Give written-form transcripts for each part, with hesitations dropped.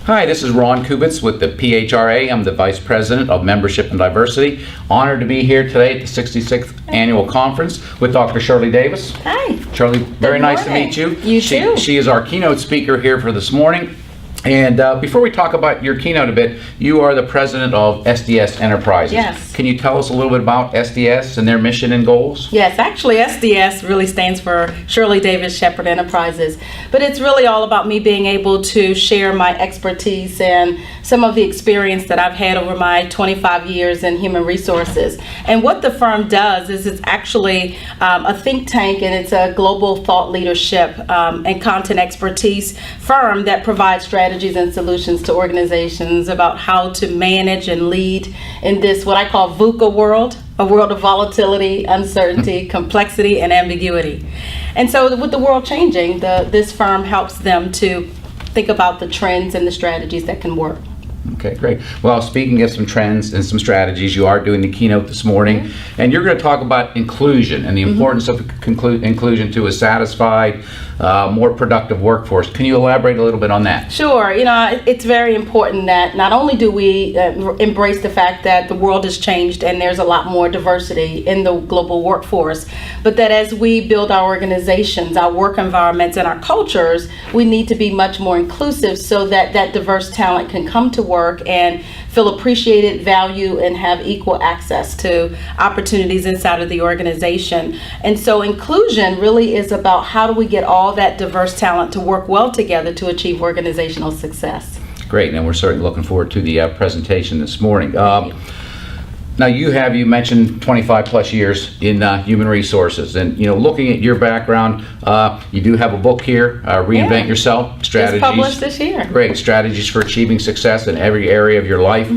Hi, this is Ron Kubitz with the PHRA. I'm the Vice President of Membership and Diversity. Honored to be here today at the 66th Annual Conference with Dr. Shirley Davis. Hi. Shirley, very nice to meet you. You too. She is our keynote speaker here for this morning. And before we talk about your keynote a bit, you are the president of SDS Enterprises. Yes. Can you tell us a little bit about SDS and their mission and goals? Yes, actually SDS really stands for Shirley Davis Shepherd Enterprises. But it's really all about me being able to share my expertise and some of the experience that I've had over my 25 years in human resources. And what the firm does is it's actually a think tank, and it's a global thought leadership and content expertise firm that provides strategies and solutions to organizations about how to manage and lead in this, what I call VUCA world, a world of volatility, uncertainty, complexity, and ambiguity. And so with the world changing, this firm helps them to think about the trends and the strategies that can work. Okay, great. Well, speaking of some trends and some strategies, you are doing the keynote this morning, and you're going to talk about inclusion and the importance of inclusion to a satisfied, more productive workforce. Can you elaborate a little bit on that? Sure. You know, it's very important that not only do we embrace the fact that the world has changed and there's a lot more diversity in the global workforce, but that as we build our organizations, our work environments, and our cultures, we need to be much more inclusive so that that diverse talent can come to work and feel appreciated, valued, and have equal access to opportunities inside of the organization. And so inclusion really is about how do we get all that diverse talent to work well together to achieve organizational success. Great, and we're certainly looking forward to the presentation this morning. Now you mentioned 25 plus years in human resources, and looking at your background, you do have a book here, Reinvent Yourself, Strategies. Just published this year. Great, Strategies for Achieving Success in Every Area of Your Life.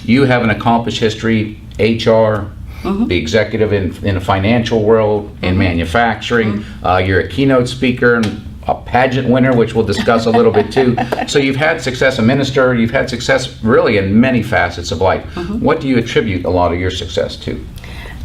You have an accomplished history, HR, the executive in the financial world, in manufacturing. You're a keynote speaker and a pageant winner, which we'll discuss a little bit too. So you've had success, a minister, you've had success really in many facets of life. What do you attribute a lot of your success to?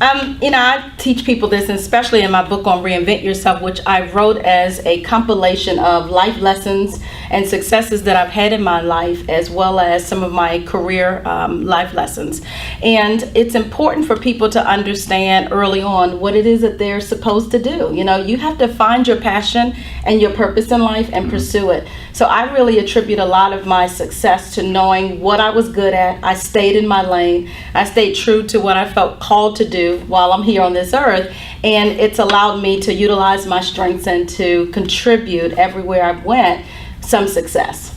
I teach people this, and especially in my book on Reinvent Yourself, which I wrote as a compilation of life lessons and successes that I've had in my life, as well as some of my career life lessons. And it's important for people to understand early on what it is that they're supposed to do. You have to find your passion and your purpose in life and pursue it. So I really attribute a lot of my success to knowing what I was good at. I stayed in my lane. I stayed true to what I felt called to do while I'm here on this earth, and it's allowed me to utilize my strengths and to contribute everywhere I've went some success.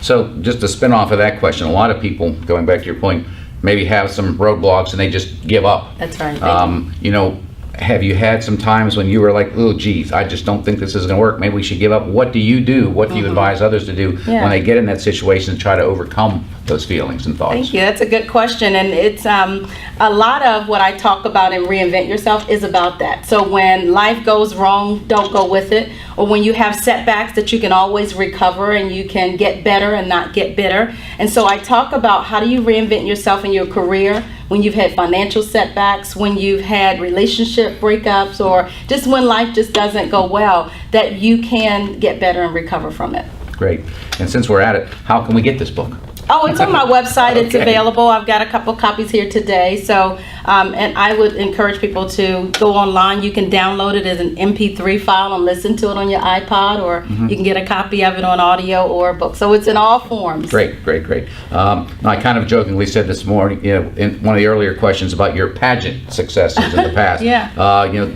So just to spin off of that question, a lot of people, going back to your point, maybe have some roadblocks and they just give up. That's right. Have you had some times when you were like, oh geez, I just don't think this is going to work, maybe we should give up? What do you do? What do you advise others to do when they get in that situation and try to overcome those feelings and thoughts? Thank you. That's a good question. And it's a lot of what I talk about in Reinvent Yourself is about that. So when life goes wrong, don't go with it. Or when you have setbacks, that you can always recover and you can get better and not get bitter. And so I talk about how do you reinvent yourself in your career when you've had financial setbacks, when you've had relationship breakups, or just when life just doesn't go well, that you can get better and recover from it. Great. And since we're at it, how can we get this book? Oh, it's on my website. It's available. I've got a couple copies here today. So, and I would encourage people to go online. You can download it as an MP3 file and listen to it on your iPod, or you can get a copy of it on audio or book. So it's in all forms. Great. I kind of jokingly said this morning, in one of the earlier questions about your pageant successes in the past.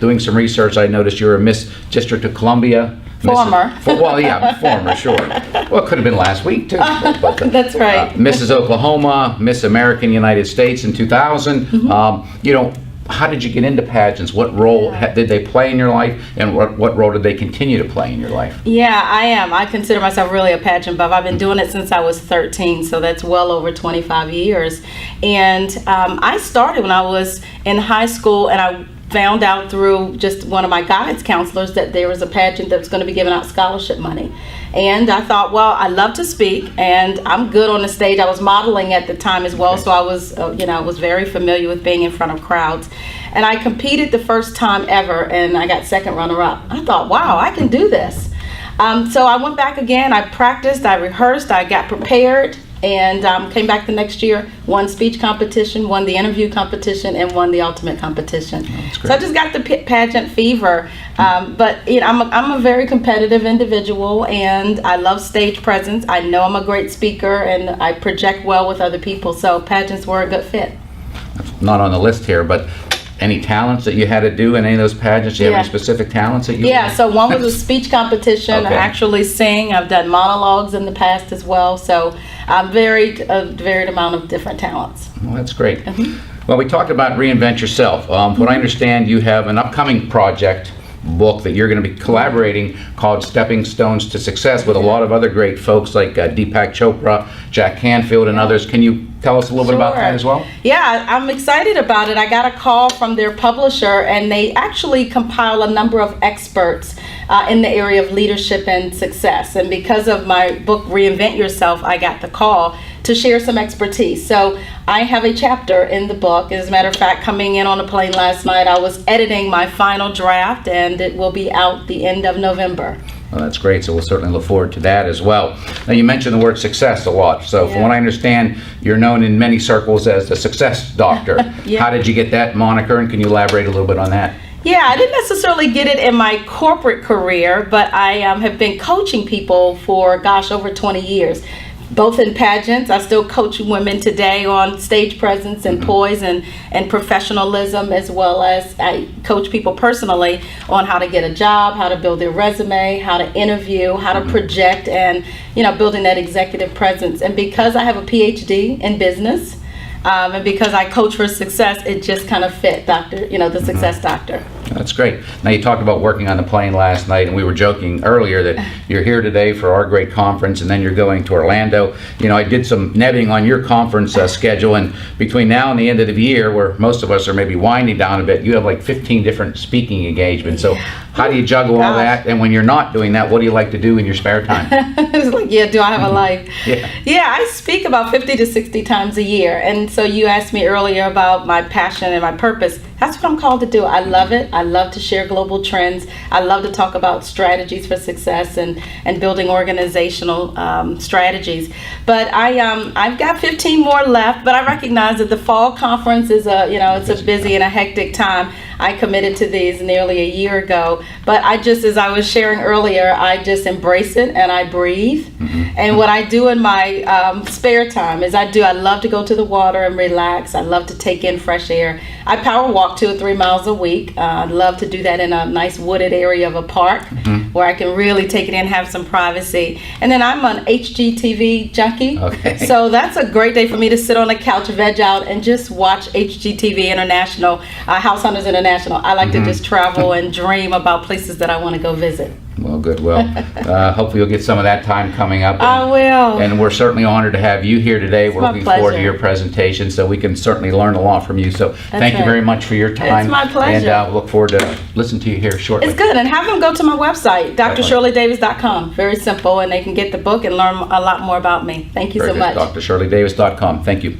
Doing some research, I noticed you're a Miss District of Columbia. Former, sure. Well, it could have been last week too. But, that's right. Mrs. Oklahoma, Miss American United States in 2000. How did you get into pageants? What role did they play in your life, and what role did they continue to play in your life? Yeah, I am. I consider myself really a pageant buff. I've been doing it since I was 13, so that's well over 25 years. And I started when I was in high school, and I found out through just one of my guidance counselors that there was a pageant that was going to be giving out scholarship money. And I thought, well, I love to speak and I'm good on the stage. I was modeling at the time as well, so I was, was very familiar with being in front of crowds. And I competed the first time ever and I got second runner-up. I thought, wow, I can do this. So I went back again. I practiced, I rehearsed, I got prepared, and came back the next year, won speech competition, won the interview competition, and won the ultimate competition. So I just got the pageant fever. But I'm a very competitive individual, and I love stage presence. I know I'm a great speaker, and I project well with other people. So pageants were a good fit. Not on the list here, but any talents that you had to do in any of those pageants? Do you have any specific talents that you? Yeah, so one was a speech competition. Okay. I actually sing. I've done monologues in the past as well. So I'm a varied amount of different talents. Well, that's great. Well, we talked about reinvent yourself. What I understand, you have an upcoming project book that you're going to be collaborating called Stepping Stones to Success with a lot of other great folks like Deepak Chopra, Jack Canfield, and others. Can you tell us a little bit about that as well? Yeah, I'm excited about it. I got a call from their publisher, and they actually compile a number of experts in the area of leadership and success. And because of my book, Reinvent Yourself, I got the call to share some expertise. So I have a chapter in the book. As a matter of fact, coming in on a plane last night, I was editing my final draft, and it will be out the end of November. Well, that's great. So we'll certainly look forward to that as well. Now, you mentioned the word success a lot. So from what I understand, you're known in many circles as the success doctor. How did you get that moniker, and can you elaborate a little bit on that? Yeah, I didn't necessarily get it in my corporate career, but I have been coaching people for, over 20 years. Both in pageants. I still coach women today on stage presence and poise and professionalism, as well as I coach people personally on how to get a job, how to build their resume, how to interview, how to project, and building that executive presence. And because I have a PhD in business, and because I coach for success, it just kind of fit, the success doctor. That's great. Now, you talked about working on the plane last night, and we were joking earlier that you're here today for our great conference, and then you're going to Orlando. I did some netting on your conference schedule, and between now and the end of the year, where most of us are maybe winding down a bit, you have like 15 different speaking engagements. So how do you juggle all that? And when you're not doing that, what do you like to do in your spare time? It's like, do I have a life? Yeah, I speak about 50 to 60 times a year. And so you asked me earlier about my passion and my purpose. That's what I'm called to do. I love it. I love to share global trends. I love to talk about strategies for success and building organizational strategies. But I've got 15 more left, but I recognize that the fall conference is it's a busy and a hectic time. I committed to these nearly a year ago, but as I was sharing earlier, I just embrace it and I breathe. And what I do in my spare time is I love to go to the water and relax. I love to take in fresh air. I power walk 2 or 3 miles a week. I love to do that in a nice wooded area of a park where I can really take it in, have some privacy. And then I'm an HGTV junkie. So that's a great day for me to sit on the couch, veg out, and just watch HGTV International, House Hunters International. I like to just travel and dream about places that I want to go visit. Well, good. Well, hopefully you'll get some of that time coming up. I will. And we're certainly honored to have you here today. We're looking forward to your presentation, so we can certainly learn a lot from you. So thank you very much for your time. It's my pleasure. And we'll look forward to listening to you here shortly. It's good. And have them go to my website, drshirleydavis.com. Very simple, and they can get the book and learn a lot more about me. Thank you so much. drshirleydavis.com. Thank you.